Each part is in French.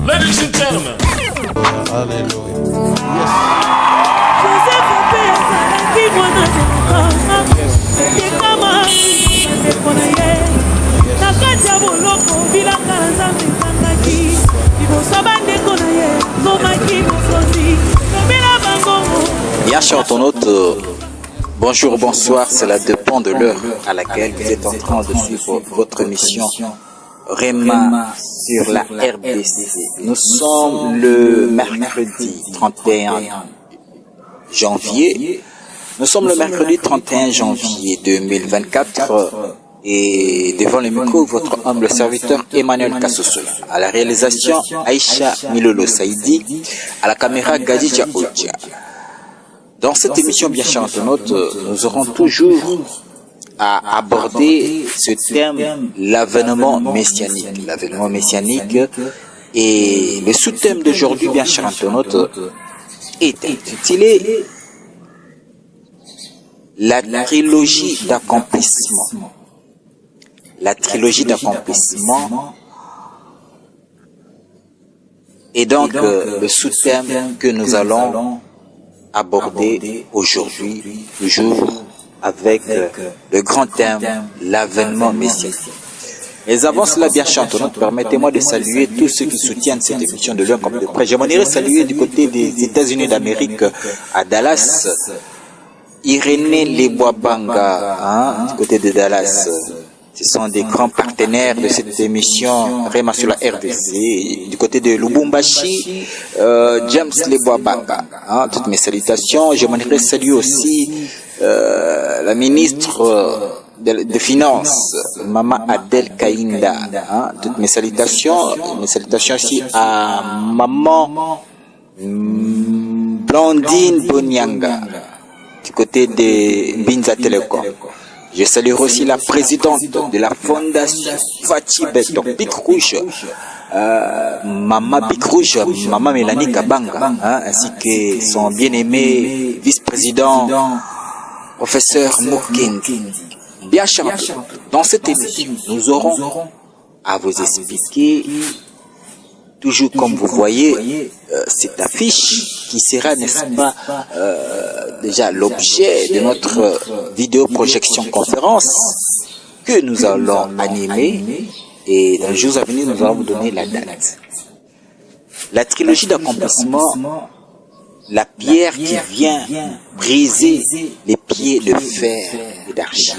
Ladies and gentlemen. Hallelujah. Bien cher internaute, bonjour, bonsoir, cela dépend de l'heure à laquelle vous êtes en train de suivre votre émission Rema sur la RDC. Nous sommes le mercredi 31 janvier. Nous sommes le mercredi 31 janvier 2024 et devant le micro, votre humble serviteur Emmanuel Kassosola. À la réalisation, Aïcha Milolo Saïdi. À la caméra, Gadija Oudja. Dans cette émission, bien chers internautes, nous aurons toujours à aborder ce thème, l'avènement messianique. L'avènement messianique et le sous-thème d'aujourd'hui, bien chers internautes, est intitulé la trilogie d'accomplissement. La trilogie d'accomplissement est donc le sous-thème que nous allons aborder aujourd'hui, toujours avec le grand thème, l'avènement messianique. Mais avant cela, bien chantant, permettez-moi de saluer tous ceux qui soutiennent cette émission de loin comme de près. J'aimerais saluer du côté des États-Unis d'Amérique, à Dallas, Irénée Leboabanga, du côté de Dallas. Ce sont des grands partenaires de cette émission Rema sur la RDC. Du côté de Lubumbashi, James Leboabanga. Toutes mes salutations. J'aimerais saluer aussi la ministre des Finances, Maman Adel Kainda. Toutes mes salutations. Mes salutations aussi à Maman Blandine Bonyanga, du côté de Binza Telecom. Je salue aussi la présidente de la fondation Fatih Beton, Pic Rouge, Maman Pic Rouge, Maman Mélanie Kabanga, ainsi que son bien-aimé vice-président, professeur Moukindi. Bien cher, dans cette émission, nous aurons à vous expliquer, toujours comme vous voyez, cette affiche qui sera, n'est-ce pas, déjà l'objet de notre vidéo projection conférence que nous allons animer et dans les jours à venir, nous allons vous donner la date. La trilogie d'accomplissement, la pierre qui vient briser les pieds de fer et d'argile.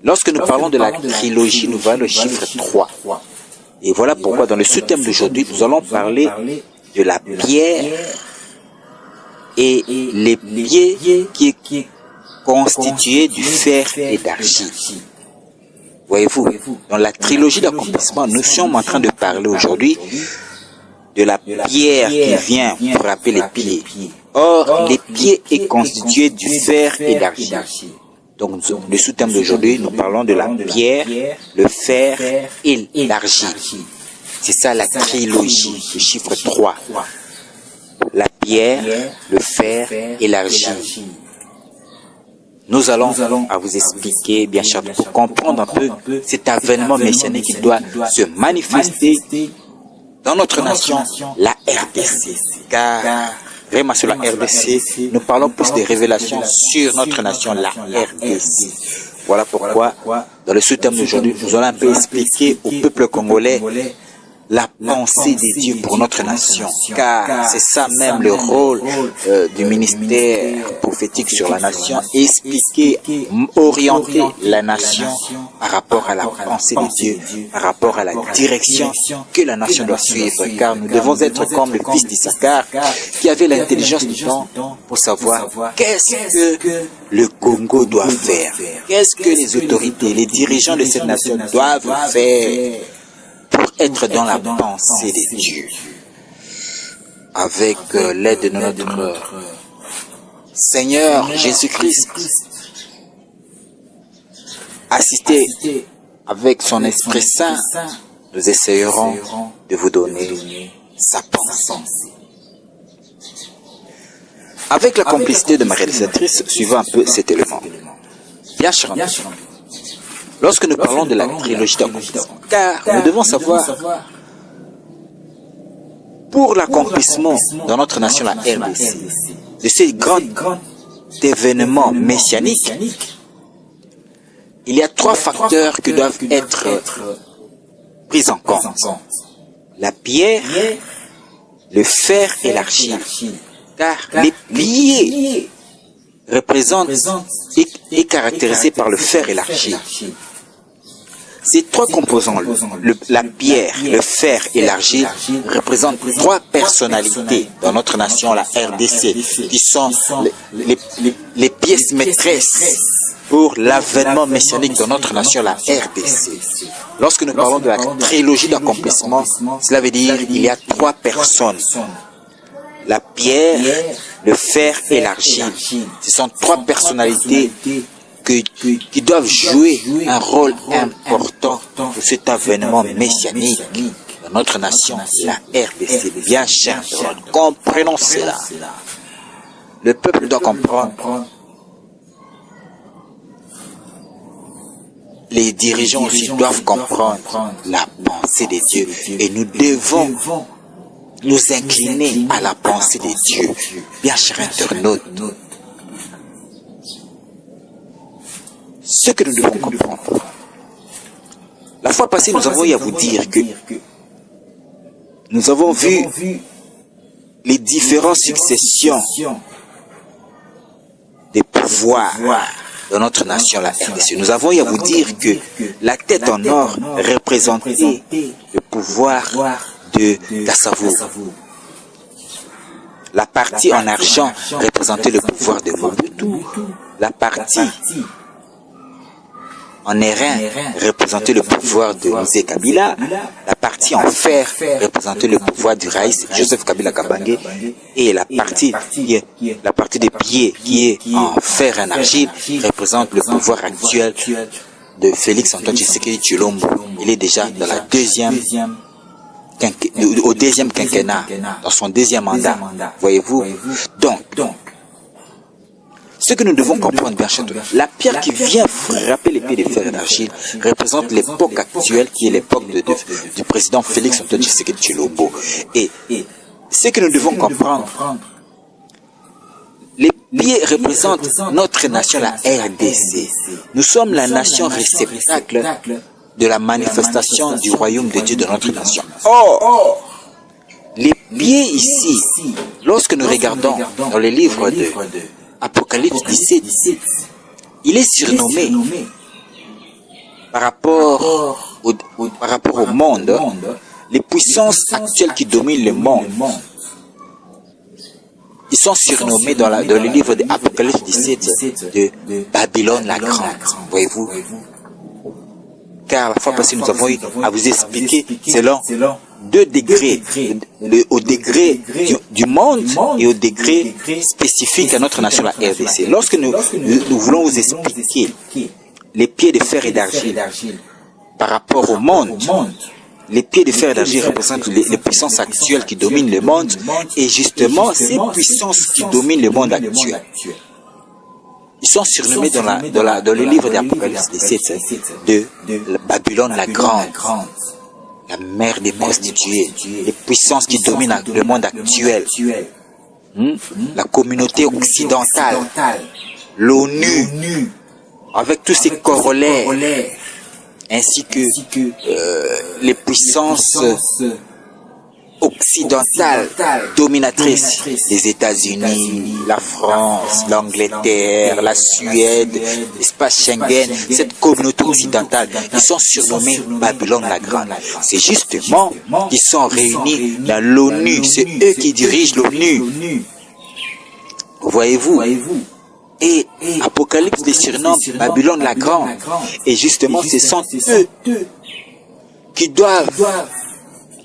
Lorsque nous parlons de la trilogie, nous voyons le chiffre 3. Et voilà pourquoi dans le sous-thème d'aujourd'hui, nous allons parler de la pierre et les pieds qui est constitué du fer et d'argile. Voyez-vous, dans la trilogie d'accomplissement, nous sommes en train de parler aujourd'hui de la pierre qui vient frapper les pieds. Or, les pieds est constitué du fer et d'argile. Donc, le sous-thème d'aujourd'hui, nous parlons de la pierre, le fer et l'argile. C'est ça la trilogie, le chiffre 3. La pierre, le fer et l'argile. Nous allons à vous expliquer, bien sûr, pour comprendre un peu cet avènement messianique qui doit se manifester dans notre nation, la RDC. Car vraiment sur la RDC, nous parlons plus des révélations sur notre nation, la RDC. Voilà pourquoi, dans le sous-thème d'aujourd'hui, nous allons un peu expliquer au peuple congolais la pensée des dieux pour notre nation. Car c'est ça même le rôle du ministère prophétique sur la nation, expliquer, orienter la nation par rapport à la pensée des dieux, par rapport à la direction que la nation doit suivre. Car nous devons être comme le fils d'Issachar qui avait l'intelligence du temps pour savoir qu'est-ce que le Congo doit faire, qu'est-ce que les autorités, les dirigeants de cette nation doivent faire pour être dans la pensée des dieux. Avec l'aide de notre Seigneur Jésus-Christ, assisté avec son Esprit Saint, nous essayerons de vous donner sa pensée. Avec la complicité de ma réalisatrice, suivons un peu cet élément. Bien cher, lorsque nous parlons de la trilogie d'accomplissement, car nous devons savoir pour l'accomplissement dans notre nation, la RDC, de ces grands événements messianiques, il y a 3 facteurs qui doivent être pris en compte. La pierre, le fer et l'argile. Car les piliers représentent et caractérisés par le fer et l'argile. Ces 3 composants, la pierre, le fer et l'argile, représentent 3 personnalités dans notre nation, la RDC, qui sont les pièces maîtresses pour l'avènement messianique de notre nation, la RDC. Lorsque nous parlons de la trilogie d'accomplissement, cela veut dire qu'il y a 3 personnes. La pierre, le fer et l'argile. Ce sont 3 personnalités qui doivent jouer un rôle important pour cet avènement messianique dans notre nation, la RDC. Bien cher, comprenons cela. Le peuple doit comprendre. Les dirigeants aussi doivent comprendre la pensée des dieux. Et nous devons nous incliner à la pensée des dieux. Bien cher internaute. Ce que nous devons comprendre. La fois passée, nous avons eu à vous dire que nous avons vu les différentes successions des pouvoirs de notre nation, la RDC. Nous avons eu à vous dire que la tête en or représentait le pouvoir de Kassavo. La partie en argent représentait le pouvoir de Mobutu. La partie en airain représentait le pouvoir de Mzee Kabila. La partie en fer représentait le pouvoir du Raïs Joseph Kabila Kabange. Et la partie des pieds qui est en fer et en argile représente le pouvoir actuel de Félix Antoine Tshisekedi Tshilombo. Il est déjà dans la au deuxième quinquennat, dans son 2e mandat. Voyez-vous? Donc, ce que nous devons comprendre, bien sûr, la pierre qui vient frapper les pieds de fer et d'argile représente l'époque actuelle qui est l'époque du président Félix Antoine Tshisekedi Tshilombo. Et ce que nous devons comprendre, les pieds représentent notre nation, la RDC. Nous sommes la nation réceptacle de la manifestation du royaume de Dieu de notre nation. Or, les pieds ici, lorsque nous regardons dans le livre de Apocalypse 17, il est surnommé par rapport au monde, les puissances actuelles qui dominent le monde. Ils sont surnommés dans le livre de Apocalypse 17 de Babylone la Grande. Voyez-vous? Car la fois passée, nous avons eu à vous expliquer selon 2 degrés, au degré du monde et au degré spécifique à notre nation, la RDC. Lorsque nous voulons vous expliquer les pieds de fer et d'argile par rapport au monde, les pieds de fer et d'argile représentent les puissances actuelles qui dominent le monde, et justement, ces puissances qui dominent le monde actuel, ils sont surnommés dans le livre d'Apocalypse 17 de Babylone la Grande, la mère des prostituées, les puissances qui dominent le monde actuel, la communauté occidentale, l'ONU, avec tous ses corollaires, ainsi que les puissances occidentale dominatrice, les États-Unis, la France, l'Angleterre, la Suède, l'espace Schengen, cette communauté occidentale, ils sont surnommés Babylone la Grande. C'est justement qu'ils sont réunis dans l'ONU, c'est eux qui dirigent l'ONU. Voyez-vous? Et Apocalypse les surnomme Babylone la Grande. Et justement, ce sont eux qui doivent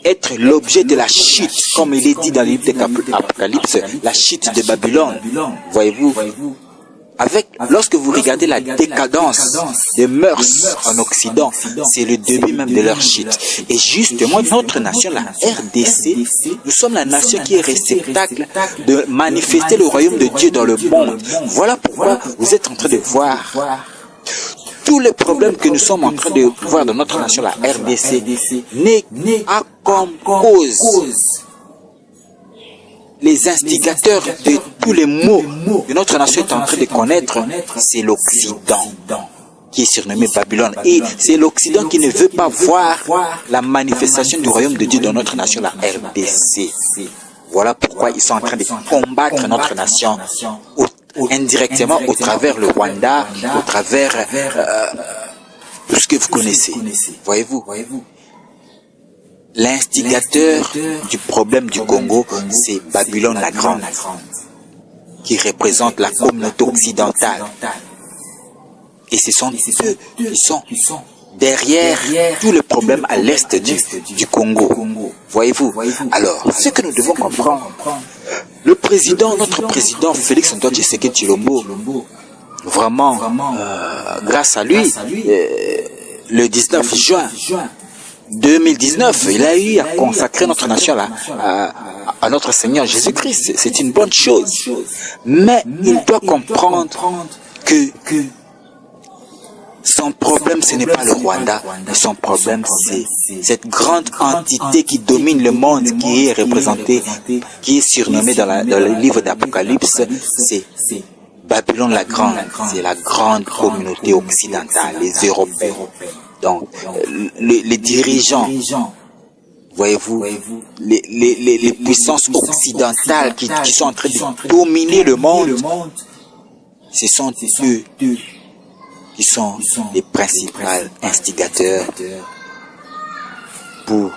être l'objet de la chute, comme il est dit dans le livre d'Apocalypse, la chute de Babylone. Voyez-vous? Lorsque vous regardez la décadence des mœurs en Occident, c'est le début même de leur chute. Et justement, notre nation, la RDC, nous sommes la nation qui est réceptacle de manifester le royaume de Dieu dans le monde. Voilà pourquoi vous êtes en train de voir tous les problèmes que nous sommes en train de voir dans notre nation, la RDC, n'est à comme cause les instigateurs de tous les maux que notre nation est en train de connaître, c'est l'Occident qui est surnommé Babylone. Et c'est l'Occident qui ne veut pas voir la manifestation du royaume de Dieu dans notre nation, la RDC. Voilà pourquoi ils sont en train de combattre notre nation indirectement au travers le Rwanda, au travers tout ce que vous connaissez. Voyez-vous? L'instigateur du problème du Congo, c'est Babylone la Grande, qui représente la communauté occidentale. Et ce sont eux qui sont derrière tous les problèmes à l'est du Congo. Voyez-vous? Alors, ce que nous devons comprendre, le président, notre président Félix Antoine Tshisekedi Tshilombo, vraiment, grâce à lui, le 19 juin 2019, il a eu à consacrer notre nation à notre Seigneur Jésus-Christ. C'est une bonne chose. Mais il doit comprendre que son problème, ce n'est pas le Rwanda, mais son problème, c'est cette grande entité qui domine le monde, qui est représentée, qui est surnommée dans le livre d'Apocalypse, c'est Babylone la Grande, c'est la grande communauté occidentale, les Européens. Donc, les dirigeants, voyez-vous, les puissances occidentales qui sont en train de dominer le monde, ce sont eux qui sont les principaux instigateurs pour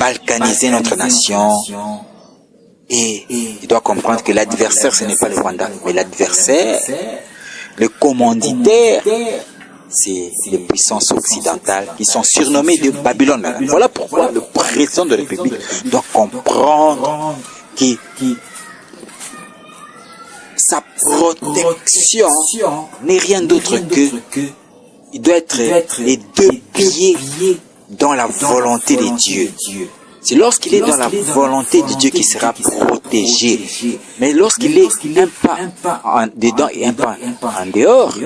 balkaniser notre nation. Et il doit comprendre que l'adversaire, ce n'est pas le Rwanda, mais l'adversaire, le commanditaire, c'est les puissances occidentales qui sont surnommées de Babylone. Voilà pourquoi le président de la République doit comprendre que sa protection n'est rien d'autre que il doit être les deux pieds dans la volonté de Dieu. C'est lorsqu'il est dans la volonté de Dieu qu'il sera protégé. Mais lorsqu'il est un pas en dedans et un pas en dehors,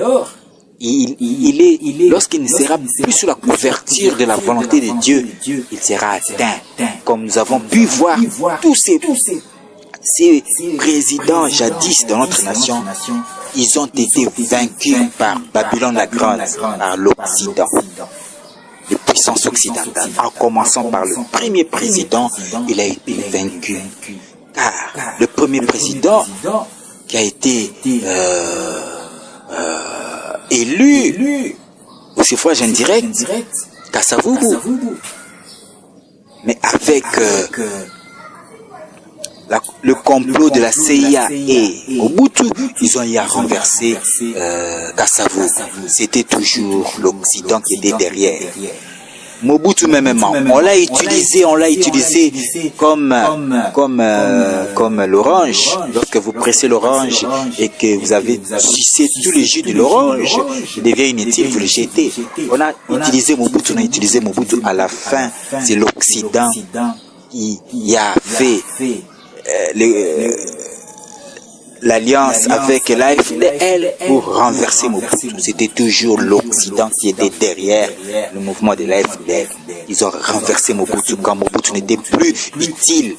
lorsqu'il ne sera plus sous la couverture de la volonté de Dieu, il sera atteint. Comme nous avons pu voir tous ces présidents jadis dans notre nation, ils ont été vaincus par Babylone la Grande, par l'Occident, les puissances occidentales. En commençant par le premier président, il a été vaincu. Car le premier président qui a été élu au suffrage indirect, Kasavubu, mais avec le complot de la CIA et Mobutu, ils ont eu à renverser Kasavubu. C'était toujours l'Occident qui était derrière. Mobutu même, on l'a utilisé comme l'orange. Lorsque vous pressez l'orange et que vous avez sucé tous les jus de l'orange, il devient inutile, vous le jetez. On a utilisé Mobutu. À la fin, c'est l'Occident qui a fait l'alliance avec l'AFDL pour renverser Mobutu. C'était toujours l'Occident qui était derrière le mouvement de l'AFDL. Ils ont renversé Mobutu quand Mobutu n'était plus utile